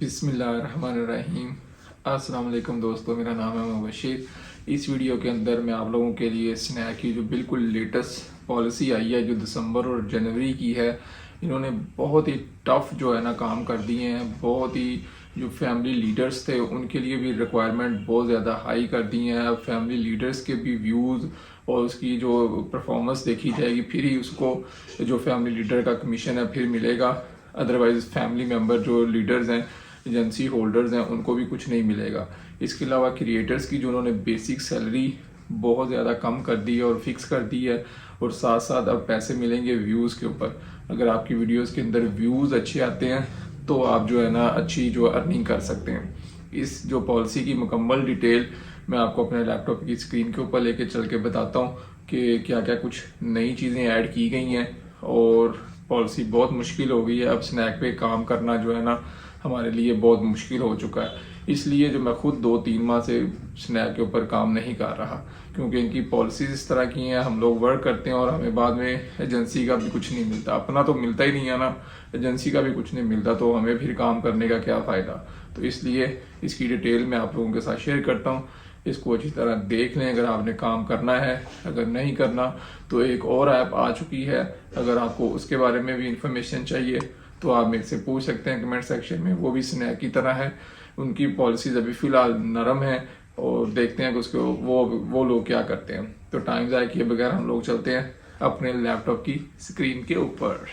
बिस्मिल्लाहिर्रहमानिर्रहीम। अस्सलाम वालेकुम दोस्तों, मेरा नाम है मुबशीर। इस वीडियो के अंदर मैं आप लोगों के लिए स्नैक की जो बिल्कुल लेटेस्ट पॉलिसी आई है, जो दिसंबर और जनवरी की है, इन्होंने बहुत ही टफ जो है ना काम कर दिए हैं। बहुत ही जो फैमिली लीडर्स थे उनके लिए भी रिक्वायरमेंट बहुत ज़्यादा हाई कर दी हैं। अब फैमिली लीडर्स के भी व्यूज़ और उसकी जो परफॉर्मेंस देखी जाएगी, फिर ही उसको जो फैमिली लीडर का कमीशन है फिर मिलेगा। अदरवाइज़ फैमिली मेम्बर जो लीडर्स हैं, एजेंसी होल्डर्स हैं, उनको भी कुछ नहीं मिलेगा। इसके अलावा क्रिएटर्स की जो उन्होंने बेसिक सैलरी बहुत ज़्यादा कम कर दी है और फिक्स कर दी है, और साथ साथ अब पैसे मिलेंगे व्यूज़ के ऊपर। अगर आपकी वीडियोस के अंदर व्यूज़ अच्छे आते हैं तो आप जो है ना अच्छी जो अर्निंग कर सकते हैं। इस जो पॉलिसी की मुकम्मल डिटेल मैं आपको अपने लैपटॉप की स्क्रीन के ऊपर लेके चल के बताता हूँ कि क्या क्या कुछ नई चीज़ें ऐड की गई हैं। और पॉलिसी बहुत मुश्किल हो गई है, अब स्नैक पे काम करना जो है ना हमारे लिए बहुत मुश्किल हो चुका है। इसलिए जो मैं खुद 2-3 माह से स्नैक के ऊपर काम नहीं कर रहा, क्योंकि इनकी पॉलिसीज इस तरह की हैं। हम लोग वर्क करते हैं और हमें बाद में एजेंसी का भी कुछ नहीं मिलता। अपना तो मिलता ही नहीं है ना, एजेंसी का भी कुछ नहीं मिलता, तो हमें फिर काम करने का क्या फ़ायदा। तो इसलिए इसकी डिटेल मैं आप लोगों के साथ शेयर करता हूँ। इसको अच्छी तरह देख लें अगर आपने काम करना है। अगर नहीं करना तो एक और ऐप आ चुकी है, अगर आपको उसके बारे में भी इंफॉर्मेशन चाहिए तो आप मेरे से पूछ सकते हैं कमेंट सेक्शन में। वो भी स्नैक की तरह है, उनकी पॉलिसीज अभी फ़िलहाल नरम है, और देखते हैं कि उसको वो लोग क्या करते हैं। तो टाइम ज़ाया किए बगैर हम लोग चलते हैं अपने लैपटॉप की स्क्रीन के ऊपर।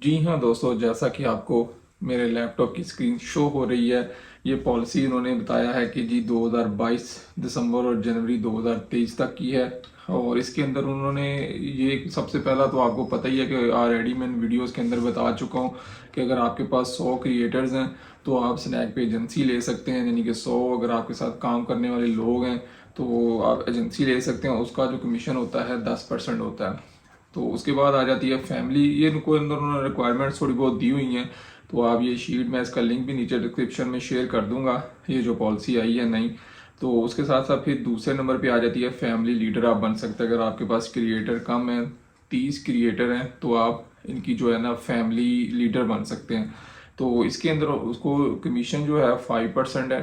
जी हाँ दोस्तों, जैसा कि आपको मेरे लैपटॉप की स्क्रीन शो हो रही है, ये पॉलिसी उन्होंने बताया है कि जी 2022 दिसंबर और जनवरी 2023 तक की है। और इसके अंदर उन्होंने ये सबसे पहला तो आपको पता ही है कि ऑलरेडी मैंने वीडियोस के अंदर बता चुका हूँ कि अगर आपके पास 100 क्रिएटर्स हैं तो आप स्नैक पे एजेंसी ले सकते हैं। यानी कि 100 अगर आपके साथ काम करने वाले लोग हैं तो आप एजेंसी ले सकते हैं। उसका जो कमीशन होता है 10% होता है। तो उसके बाद आ जाती है फैमिली। ये इनको अंदर उन्होंने रिक्वायरमेंट्स थोड़ी बहुत दी हुई हैं, तो आप ये शीट मैं इसका लिंक भी नीचे डिस्क्रिप्शन में शेयर कर दूंगा, ये जो पॉलिसी आई है नई। तो उसके साथ साथ फिर दूसरे नंबर पे आ जाती है फैमिली लीडर आप बन सकते हैं। अगर आपके पास क्रिएटर कम है, 30 क्रिएटर हैं, तो आप इनकी जो है ना फैमिली लीडर बन सकते हैं। तो इसके अंदर उसको कमीशन जो है 5% है।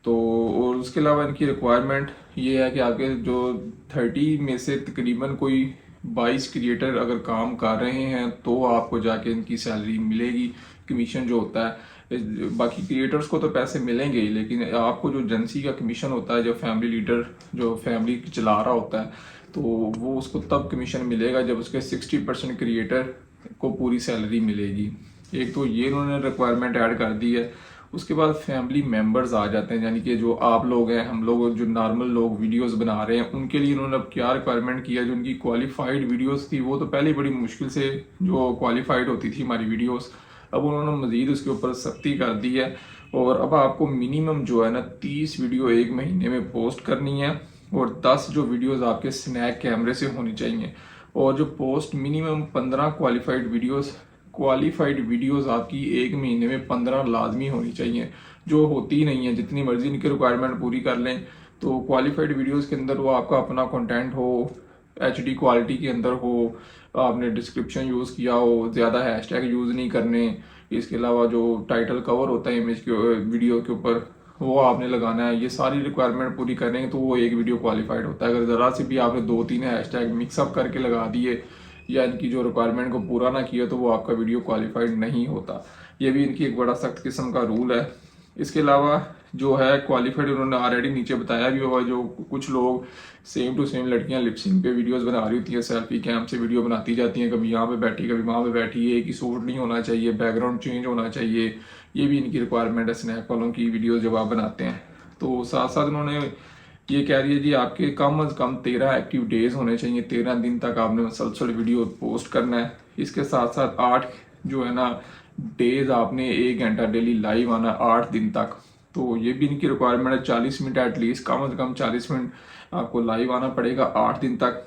तो और उसके अलावा इनकी रिक्वायरमेंट ये है कि आपके जो 30 में से तकरीबन कोई 22 क्रिएटर अगर काम कर रहे हैं तो आपको जाके इनकी सैलरी मिलेगी, कमीशन जो होता है। बाकी क्रिएटर्स को तो पैसे मिलेंगे ही, लेकिन आपको जो एजेंसी का कमीशन होता है, जो फैमिली लीडर जो फैमिली चला रहा होता है, तो वो उसको तब कमीशन मिलेगा जब उसके 60% क्रिएटर को पूरी सैलरी मिलेगी। एक तो ये उन्होंने रिक्वायरमेंट ऐड कर दी है। उसके बाद फैमिली मेंबर्स आ जाते हैं, यानी कि जो आप लोग हैं, हम लोग जो नॉर्मल लोग वीडियोस बना रहे हैं, उनके लिए इन्होंने अब क्या रिक्वायरमेंट किया। जो उनकी क्वालिफाइड वीडियोस थी वो तो पहले बड़ी मुश्किल से जो क्वालिफाइड होती थी हमारी वीडियोस, अब उन्होंने मज़ीद उसके ऊपर सख्ती कर दी है। और अब आपको मिनिमम जो है ना 30 वीडियो एक महीने में पोस्ट करनी है, और 10 जो वीडियोस आपके स्नैक कैमरे से होनी चाहिए। और जो पोस्ट मिनिमम 15 क्वालिफाइड वीडियोस आपकी एक महीने में 15 लाजमी होनी चाहिए, जो होती नहीं है। जितनी मर्जी इनकी रिक्वायरमेंट पूरी कर लें, तो क्वालिफाइड वीडियोस के अंदर वो आपका अपना कंटेंट हो, HD क्वालिटी के अंदर हो, आपने डिस्क्रिप्शन यूज़ किया हो, ज़्यादा हैशटैग यूज़ नहीं करने। इसके अलावा जो टाइटल कवर होता है इमेज के वीडियो के ऊपर, वो आपने लगाना है। ये सारी रिक्वायरमेंट पूरी करेंगे तो वो एक वीडियो क्वालिफाइड होता है। अगर ज़रा से भी आपने 2-3 हैशटैग मिक्सअप करके लगा दिए या इनकी जो रिक्वायरमेंट को पूरा ना किया, तो वो आपका वीडियो क्वालिफाइड नहीं होता। ये भी इनकी एक बड़ा सख्त किस्म का रूल है। इसके अलावा जो है क्वालिफाइड, उन्होंने ऑलरेडी नीचे बताया भी होगा, जो कुछ लोग सेम टू सेम लड़कियां लिपसिंग पे वीडियोस बना रही होती हैं, सेल्फी कैम से वीडियो बनाती जाती हैं, कभी यहाँ पे बैठी कभी वहाँ पे बैठी, एक ही सूट नहीं होना चाहिए, बैकग्राउंड चेंज होना चाहिए। ये भी इनकी रिक्वायरमेंट है स्नैप वालों की वीडियो जब आप बनाते हैं। तो साथ साथ उन्होंने ये कह रही है जी आपके कम अज़ कम 13 एक्टिव डेज होने चाहिए, 13 दिन तक आपने मुसलसल वीडियो पोस्ट करना है। इसके साथ साथ 8 जो है ना डेज आपने 1 घंटा डेली लाइव आना 8 दिन तक। तो ये भी इनकी रिक्वायरमेंट है, 40 मिनट एटलीस्ट, कम अज़ कम 40 मिनट आपको लाइव आना पड़ेगा 8 दिन तक।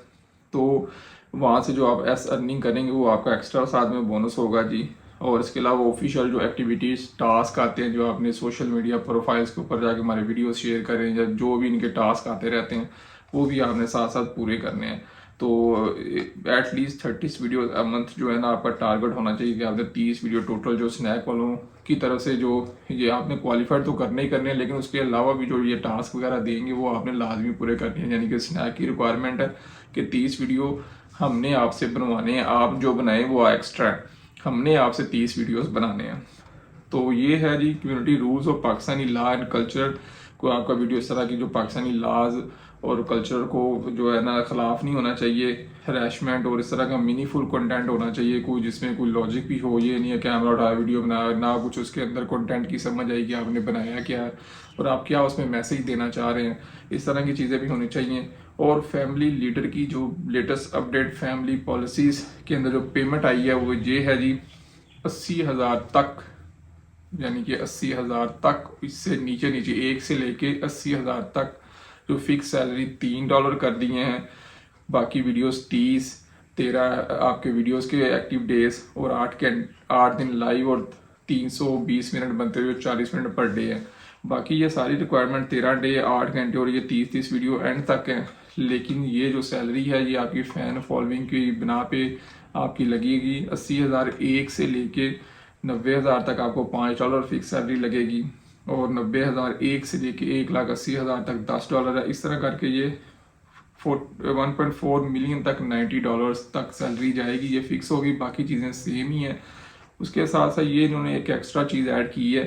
तो वहाँ से जो आप अर्निंग करेंगे वो आपका एक्स्ट्रा साथ में बोनस होगा जी। और इसके अलावा ऑफिशियल जो एक्टिविटीज़ टास्क आते हैं, जो आपने सोशल मीडिया प्रोफाइल्स के ऊपर जाके हमारे वीडियो शेयर करें, या जो भी इनके टास्क आते रहते हैं, वो भी आपने साथ साथ पूरे करने हैं। तो एटलीस्ट 30 वीडियो अ मंथ जो है ना आपका टारगेट होना चाहिए कि आपने 30 वीडियो टोटल जो स्नैक वालों की तरफ से जो ये आपने क्वालिफाइड तो करने ही करने हैं, लेकिन उसके अलावा भी जो ये टास्क वगैरह देंगे वो आपने लाजमी पूरे करने हैं। यानी कि स्नैक की रिक्वायरमेंट है कि 30 वीडियो हमने आपसे बनवाने हैं, आप जो बनाए वो एक्स्ट्रा है, हमने आपसे 30 वीडियोस बनाने हैं। तो ये है जी कम्युनिटी रूल्स और पाकिस्तानी लॉ एंड कल्चर। को आपका वीडियो इस तरह की जो पाकिस्तानी लॉज और कल्चर को जो है ना खिलाफ नहीं होना चाहिए, हरासमेंट और इस तरह का मीनिंगफुल कंटेंट होना चाहिए, कोई जिसमें कोई लॉजिक भी हो। ये नहीं है कैमरा उठाया वीडियो बनाया ना कुछ उसके अंदर कंटेंट की समझ आई कि आपने बनाया क्या है और आप क्या उसमें मैसेज देना चाह रहे हैं, इस तरह की चीज़ें भी होनी चाहिए। और फैमिली लीडर की जो लेटेस्ट अपडेट फैमिली पॉलिसीज़ के अंदर जो पेमेंट आई है वो ये है जी 80,000 तक, यानी कि 80,000 तक, इससे नीचे नीचे 1 से लेके 80,000 तक जो फिक्स सैलरी $3 कर दिए हैं। बाकी वीडियोस 30 13 आपके वीडियोस के एक्टिव डेज और 8 दिन लाइव और 320 मिनट बनते हुए 40 मिनट पर डे है। बाकी ये सारी रिक्वायरमेंट 13 डे 8 घंटे और ये 30 वीडियो एंड तक है। लेकिन ये जो सैलरी है ये आपकी फ़ैन फॉलोइंग की बिना पे आपकी लगेगी। 80,000 1 से लेके 90,000 तक आपको $5 फिक्स सैलरी लगेगी और 90,000 1 से लेके 1,80,000 तक $10 है। इस तरह करके ये 1.4 मिलियन तक $90 तक सैलरी जाएगी, ये फिक्स होगी। बाकी चीज़ें सेम ही हैं। उसके साथ साथ ये इन्होंने एक एक्स्ट्रा चीज़ ऐड की है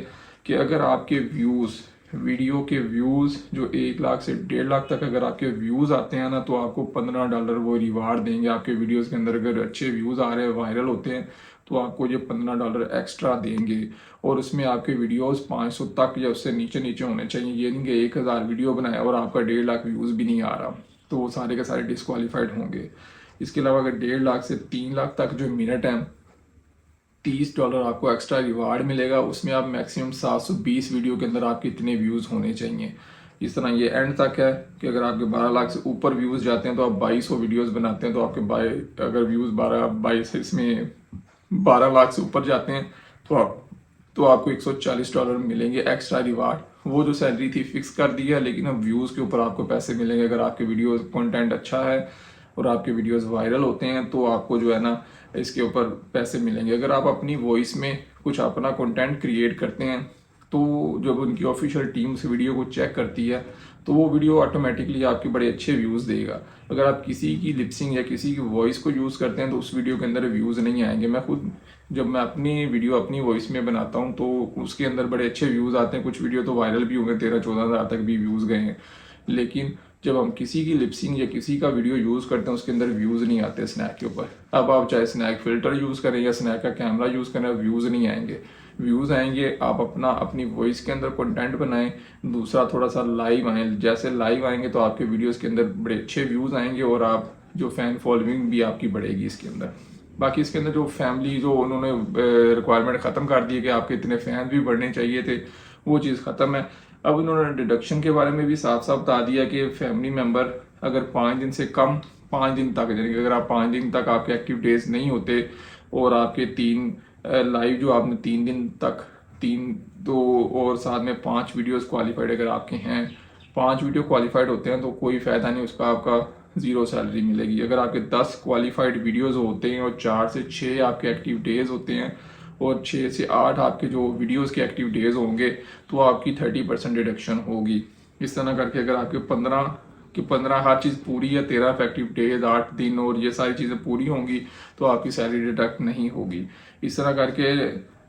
कि अगर आपके व्यूज़ वीडियो के व्यूज़ जो 1 लाख से 1.5 लाख तक अगर आपके व्यूज़ आते हैं ना तो आपको $15 वो रिवार्ड देंगे। आपके वीडियोस के अंदर अगर अच्छे व्यूज़ आ रहे हैं वायरल होते हैं तो आपको ये $15 एक्स्ट्रा देंगे। और उसमें आपके वीडियोस 500 तक या उससे नीचे नीचे होने चाहिए। ये नहीं कि 1,000 वीडियो बनाया और आपका 1.5 लाख व्यूज़ भी नहीं आ रहा तो वो सारे के सारे डिस्क्वालीफाइड होंगे। इसके अलावा अगर 1.5 लाख से 3 लाख तक जो मिनट हैं $30 आपको एक्स्ट्रा रिवार्ड मिलेगा। उसमें आप मैक्सिमम 720 वीडियो के अंदर आपके इतने व्यूज़ होने चाहिए। इस तरह ये एंड तक है कि अगर आपके 12 लाख से ऊपर व्यूज़ जाते हैं तो आप 2200 वीडियोस बनाते हैं तो आपके अगर व्यूज़ 22 इसमें 12 लाख से ऊपर जाते हैं तो आपको $140 मिलेंगे एक्स्ट्रा रिवार्ड। वो जो सैलरी थी फिक्स कर दी है, लेकिन अब व्यूज़ के ऊपर आपको पैसे मिलेंगे। अगर आपके वीडियो कंटेंट अच्छा है और आपके वीडियोस वायरल होते हैं तो आपको जो है ना इसके ऊपर पैसे मिलेंगे। अगर आप अपनी वॉइस में कुछ अपना कंटेंट क्रिएट करते हैं तो जब उनकी ऑफिशियल टीम उस वीडियो को चेक करती है तो वो वीडियो ऑटोमेटिकली आपके बड़े अच्छे व्यूज़ देगा। अगर आप किसी की लिपसिंग या किसी की वॉइस को यूज़ करते हैं तो उस वीडियो के अंदर व्यूज़ नहीं आएंगे। मैं खुद जब मैं अपनी वीडियो अपनी वॉइस में बनाता हूँ तो उसके अंदर बड़े अच्छे व्यूज़ आते हैं। कुछ वीडियो तो वायरल भी हो गए, 13-14 हज़ार तक भी व्यूज़ गए हैं। लेकिन जब हम किसी की लिपसिंग या किसी का वीडियो यूज़ करते हैं उसके अंदर व्यूज़ नहीं आते स्नैक के ऊपर। अब आप चाहे स्नैक फिल्टर यूज़ करें या स्नैक का कैमरा यूज़ करें, व्यूज़ नहीं आएंगे। व्यूज़ आएंगे आप अपनी वॉइस के अंदर कंटेंट बनाएं। दूसरा थोड़ा सा लाइव आएँ, जैसे लाइव आएंगे तो आपके वीडियोस के अंदर बड़े अच्छे व्यूज़ आएंगे और आप जो फ़ैन फॉलोइंग भी आपकी बढ़ेगी इसके अंदर। बाकी इसके अंदर जो फैमिली जो उन्होंने रिक्वायरमेंट ख़त्म कर दी है कि आपके इतने फ़ैन भी बढ़ने चाहिए थे, वो चीज़ ख़त्म है। अब इन्होंने डिडक्शन के बारे में भी साफ साफ बता दिया कि फैमिली मेम्बर अगर 5 दिन से कम 5 दिन तक, यानी कि अगर आप 5 दिन तक आपके एक्टिव डेज नहीं होते और आपके 3 लाइव जो आपने 3 दिन तक 3 2 और साथ में 5 वीडियोस क्वालिफाइड अगर आपके हैं, 5 वीडियो क्वालिफाइड होते हैं तो कोई फ़ायदा नहीं, उसका आपका 0 सैलरी मिलेगी। अगर आपके 10 क्वालिफाइड वीडियोस होते हैं और 4 से 6 आपके एक्टिव डेज होते हैं और 6 से 8 आपके जो वीडियोस के एक्टिव डेज होंगे तो आपकी 30% डिडक्शन होगी। इस तरह करके अगर आपके 15 हर चीज़ पूरी है, 13 इफेक्टिव डेज 8 दिन और ये सारी चीज़ें पूरी होंगी तो आपकी सैलरी डिडक्ट नहीं होगी। इस तरह करके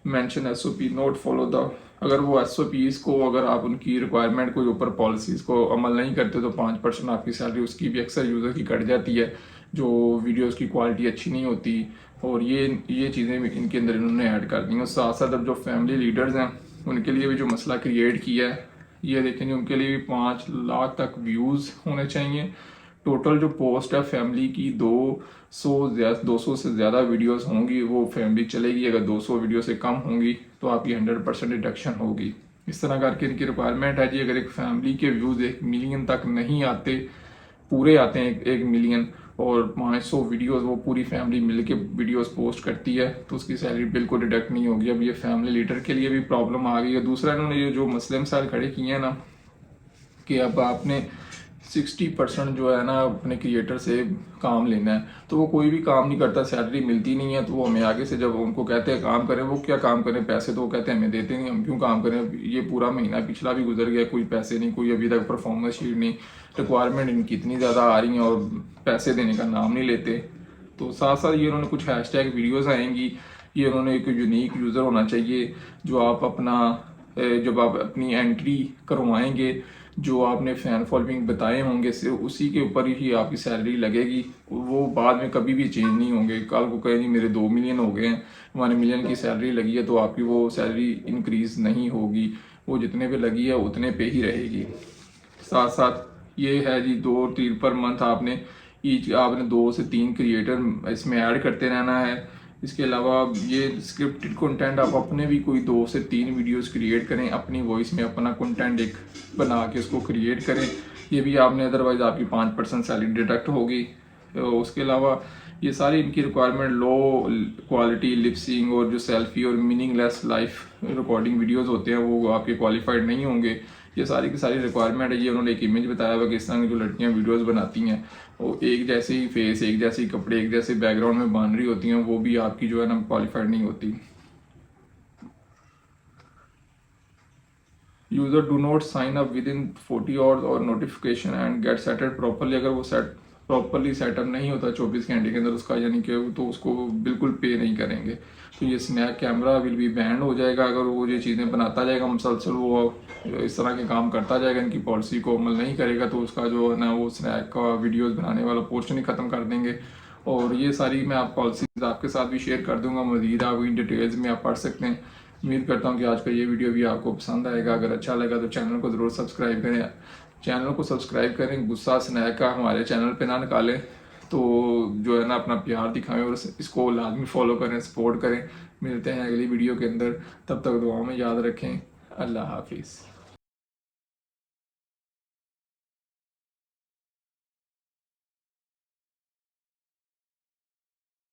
mention SOP note follow the, अगर वो SOPs को अगर आप उनकी रिक्वायरमेंट को ऊपर पॉलिसीज़ को अमल नहीं करते तो 5% आपकी सैलरी उसकी भी अक्सर यूज़र की कट जाती है जो वीडियोस की क्वालिटी अच्छी नहीं होती। और ये चीज़ें भी इनके अंदर इन्होंने ऐड कर दी हैं। साथ साथ अब जो फैमिली लीडर्स हैं उनके लिए भी जो मसला क्रिएट किया है ये देखेंगे, उनके लिए भी 5 लाख तक व्यूज़ होने चाहिए। टोटल जो पोस्ट है फैमिली की 200 से ज़्यादा वीडियोस होंगी वो फैमिली चलेगी। अगर 200 वीडियो से कम होंगी तो आपकी 100% डिडक्शन होगी। इस तरह करके इनकी रिक्वायरमेंट है जी। अगर एक फैमिली के व्यूज़ 1 मिलियन तक नहीं आते, पूरे आते हैं 1 मिलियन और 500 वीडियोस वो पूरी फैमिली मिलके वीडियोस पोस्ट करती है तो उसकी सैलरी बिल्कुल डिडक्ट नहीं होगी। अब ये फैमिली लीडर के लिए भी प्रॉब्लम आ गई है। दूसरा इन्होंने ये जो मसले मसाइल खड़े किए हैं ना कि अब आपने 60% जो है ना अपने क्रिएटर से काम लेना है। तो वो कोई भी काम नहीं करता, सैलरी मिलती नहीं है, तो वो हमें आगे से जब उनको कहते हैं काम करें, वो क्या काम करें, पैसे तो वो कहते हैं हमें देते नहीं, हम क्यों काम करें। ये पूरा महीना पिछला भी गुजर गया, कोई पैसे नहीं, कोई अभी तक परफॉर्मेंस शीट नहीं, रिक्वायरमेंट इनकी इतनी ज़्यादा आ रही हैं और पैसे देने का नाम नहीं लेते। तो साथ साथ ये उन्होंने कुछ हैशटैग वीडियोज़ आएंगी, ये उन्होंने एक यूनिक यूज़र होना चाहिए, जो आप अपना जब आप अपनी एंट्री करवाएंगे, जो आपने फ़ैन फॉलोइंग बताए होंगे सिर्फ उसी के ऊपर ही आपकी सैलरी लगेगी। वो बाद में कभी भी चेंज नहीं होंगे। कल को कहें जी मेरे 2 मिलियन हो गए हैं, 1 मिलियन की सैलरी लगी है, तो आपकी वो सैलरी इंक्रीज़ नहीं होगी, वो जितने पे लगी है उतने पे ही रहेगी। साथ साथ ये है जी 2-3 पर मंथ आपने ईच आपने 2 से 3 क्रिएटर इसमें ऐड करते रहना है। इसके अलावा ये स्क्रिप्टेड कंटेंट आप अपने भी कोई 2 से 3 वीडियोस क्रिएट करें, अपनी वॉइस में अपना कंटेंट एक बना के उसको क्रिएट करें। ये भी आपने अदरवाइज आपकी 5% सैलरी डिडक्ट होगी। तो उसके अलावा ये सारी इनकी रिक्वायरमेंट लो क्वालिटी लिपसिंग और जो सेल्फी और मीनिंगलेस लाइफ रिकॉर्डिंग वीडियोस होते हैं वो आपके क्वालिफाइड नहीं होंगे। ये सारी की सारी रिक्वायरमेंट है। ये उन्होंने एक इमेज बताया हुआ कि इस तरह की जो लड़कियां वीडियोस बनाती हैं वो एक जैसे ही फेस, एक जैसे ही कपड़े, एक जैसे बैकग्राउंड में बन रही होती हैं, वो भी आपकी जो है ना क्वालिफाइड नहीं होती। User do not sign up within 40 hours और notification and get seated properly. अगर वो सेट प्रॉपरली सेटअप नहीं होता 24 घंटे के अंदर उसका, यानी कि तो उसको बिल्कुल पे नहीं करेंगे। तो ये snake camera will be banned हो जाएगा अगर वो ये चीज़ें बनाता जाएगा मुसलसल, वो इस तरह के काम करता जाएगा, इनकी पॉलिसी को अमल नहीं करेगा, तो उसका जो है ना वो स्नैक का वीडियोस बनाने वाला पोर्शन ही ख़त्म कर देंगे। और ये सारी मैं आप पॉलिसीज आपके साथ भी शेयर कर दूंगा, मज़ीद आप इन डिटेल्स में आप पढ़ सकते हैं। उम्मीद करता हूँ कि आज का ये वीडियो भी आपको पसंद आएगा। अगर अच्छा लगा तो चैनल को ज़रूर सब्सक्राइब करें, चैनल को सब्सक्राइब करें, गुस्सा स्नैक का हमारे चैनल पे ना निकालें। तो जो है ना अपना प्यार दिखाएं और इसको लाजमी फॉलो करें, सपोर्ट करें। मिलते हैं अगली वीडियो के अंदर, तब तक दुआ में याद रखें। अल्लाह हाफिज़।